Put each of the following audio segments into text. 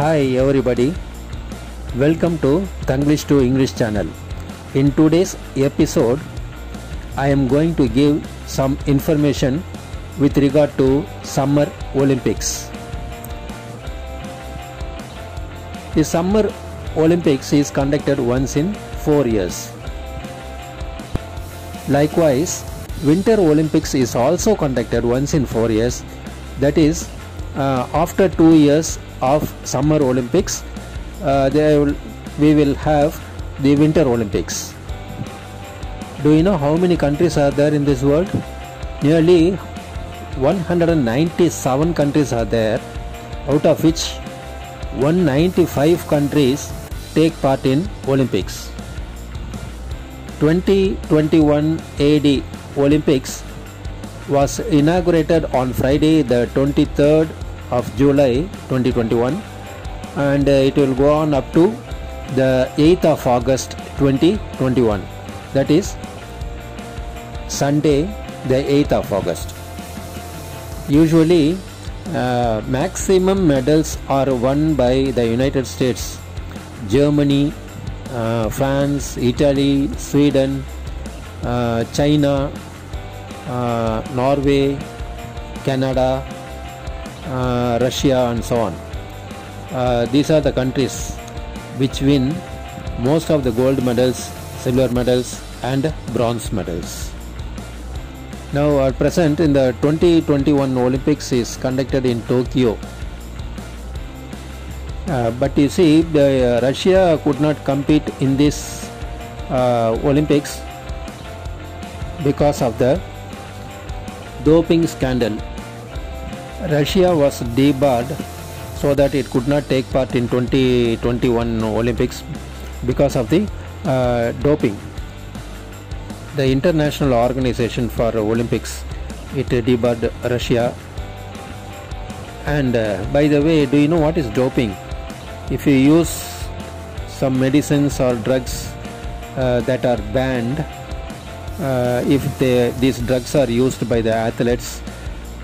Hi everybody, welcome to Tanglish to English channel. In today's episode, I am going to give some information with regard to Summer Olympics. The Summer Olympics is conducted once in 4 years. Likewise, Winter Olympics is also conducted once in 4 years. That is, after 2 years of Summer Olympics, we will have the Winter Olympics. Do you know how many countries are there in this world? Nearly 197 countries are there, out of which 195 countries take part in Olympics. 2021 AD Olympics was inaugurated on Friday the 23rd of July 2021, and it will go on up to the 8th of August 2021, that is Sunday the 8th of August. Usually maximum medals are won by the United States, Germany, France, Italy, Sweden, China, Norway, Canada, Russia and so on. These are the countries which win most of the gold medals, silver medals and bronze medals. Now at present in the 2021 Olympics is conducted in Tokyo. But you see, Russia could not compete in this Olympics because of the doping scandal. Russia was debarred so that it could not take part in 2021 Olympics because of the doping. The International Organization for Olympics, it debarred Russia. And by the way, do you know what is doping? If you use some medicines or drugs that are banned, if these drugs are used by the athletes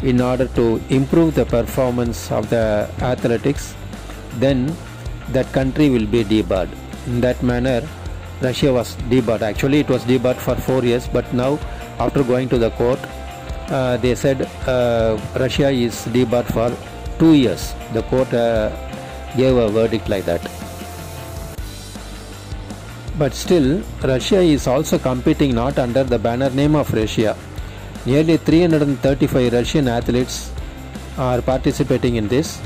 in order to improve the performance of the athletics, then that country will be debarred. In that manner, Russia was debarred. Actually, it was debarred for 4 years, but now after going to the court, they said Russia is debarred for 2 years. The court gave a verdict like that. But still, Russia is also competing not under the banner name of Russia. Nearly 335 Russian athletes are participating in this.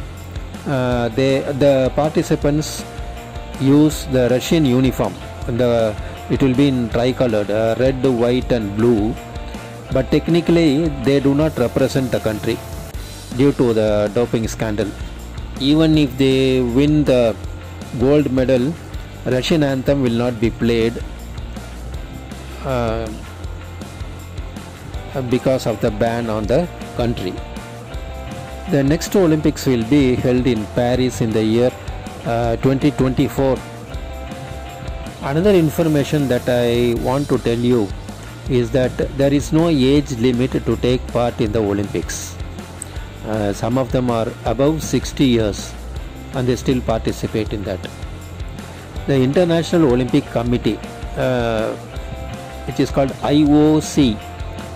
The participants use the Russian uniform. It will be in tricolored, red, white and blue. But technically they do not represent the country due to the doping scandal. Even if they win the gold medal, Russian anthem will not be played because of the ban on the country. The next Olympics will be held in Paris in the year 2024. Another information that I want to tell you is that there is no age limit to take part in the Olympics. Some of them are above 60 years and they still participate in that. The International Olympic Committee, which is called IOC,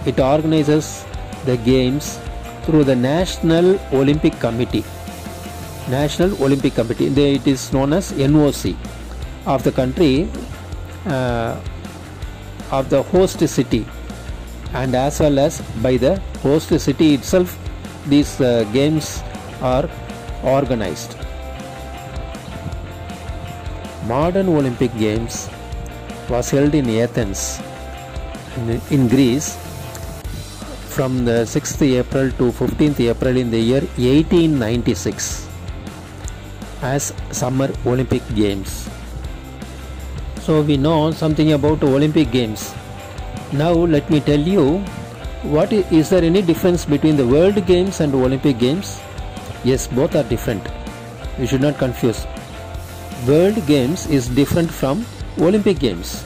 it organizes the games through the National Olympic Committee. National Olympic Committee, it is known as NOC, of the country, of the host city, and as well as by the host city itself these games are organized. Modern Olympic Games was held in Athens in Greece from the 6th April to 15th April in the year 1896 as Summer Olympic Games. So we know something about Olympic Games. Now let me tell you, is there any difference between the World Games and Olympic Games? Yes, both are different. You should not confuse. World Games is different from Olympic Games.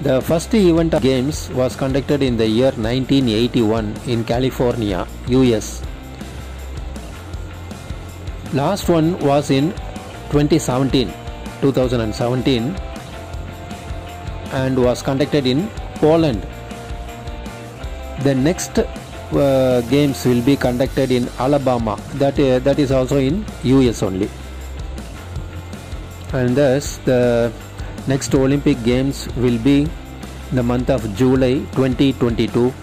The first event of Games was conducted in the year 1981 in California, US. Last one was in 2017 and was conducted in Poland. The next games will be conducted in Alabama, that is also in US only, and thus the next Olympic Games will be the month of July 2022.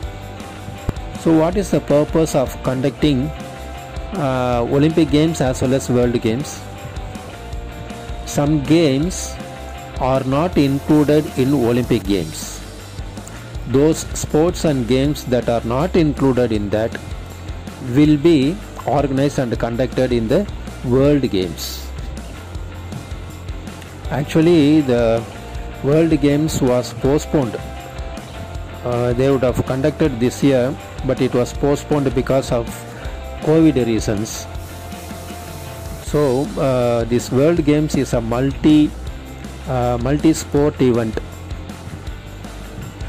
So what is the purpose of conducting Olympic Games as well as World Games? Some games are not included in Olympic Games. Those sports and games that are not included in that will be organized and conducted in the World Games. Actually, the World Games was postponed. They would have conducted this year, but it was postponed because of COVID reasons. So this World Games is a multi-sport event,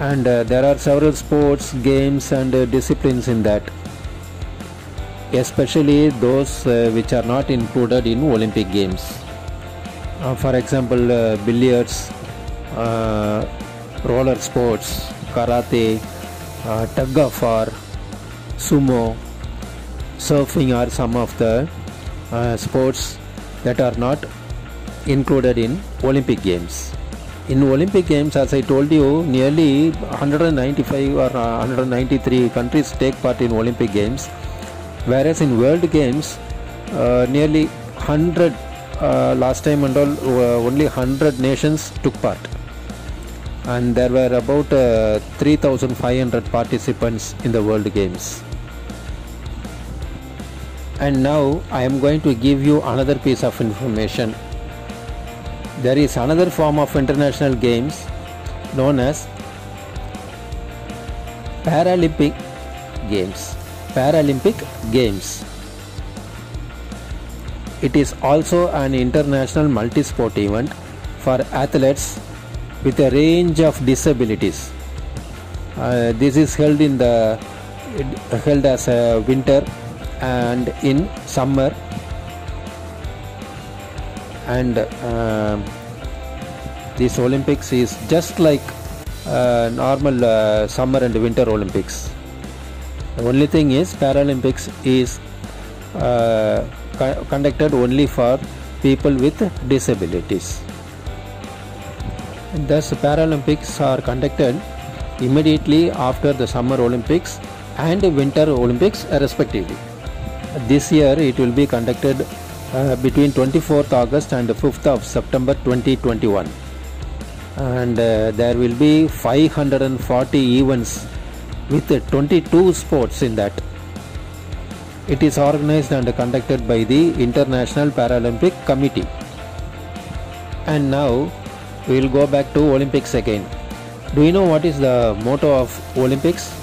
and there are several sports, games and disciplines in that, especially those which are not included in Olympic Games. For example, billiards, roller sports, karate, tug of war, sumo, surfing are some of the sports that are not included in Olympic Games. In Olympic Games, as I told you, nearly 195 or 193 countries take part in Olympic Games, whereas in World Games nearly 100 last time and all only 100 nations took part, and there were about 3,500 participants in the World Games. And now I am going to give you another piece of information. There is another form of international games known as Paralympic Games. It is also an international multi-sport event for athletes with a range of disabilities. This is held as a winter and in summer, and this Olympics is just like normal summer and winter Olympics. The only thing is Paralympics is conducted only for people with disabilities. And thus Paralympics are conducted immediately after the Summer Olympics and Winter Olympics respectively. This year it will be conducted between 24th August and 5th of September 2021, and there will be 540 events with 22 sports in that. It is organized and conducted by the International Paralympic Committee. And now we will go back to Olympics again. Do you know what is the motto of Olympics?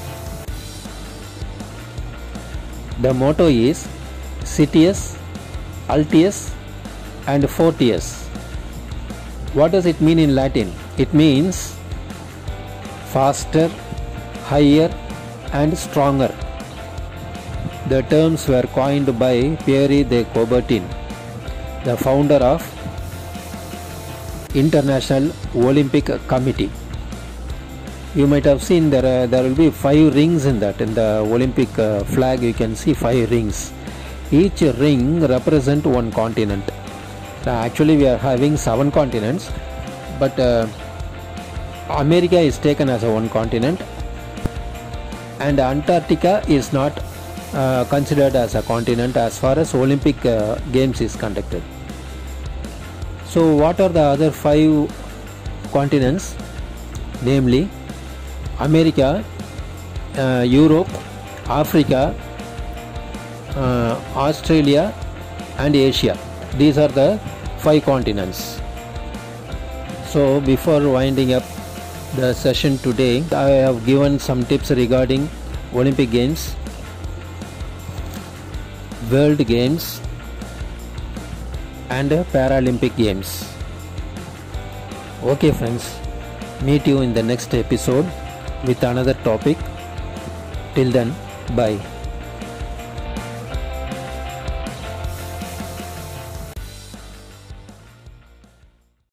The motto is Citius, Altius and Fortius. What does it mean in Latin? It means faster, higher and stronger. The terms were coined by Pierre de Coubertin, the founder of International Olympic Committee. You might have seen there will be 5 rings in that. In the Olympic flag you can see 5 rings. Each ring represents one continent. Actually we are having 7 continents, but America is taken as a one continent, and Antarctica is not considered as a continent as far as Olympic Games is conducted. So what are the other 5 continents? Namely America, Europe, Africa, Australia and Asia. These are the 5 continents. So before winding up the session today, I have given some tips regarding Olympic Games, World Games and Paralympic Games. Okay friends, meet you in the next episode with another topic. Till then, bye.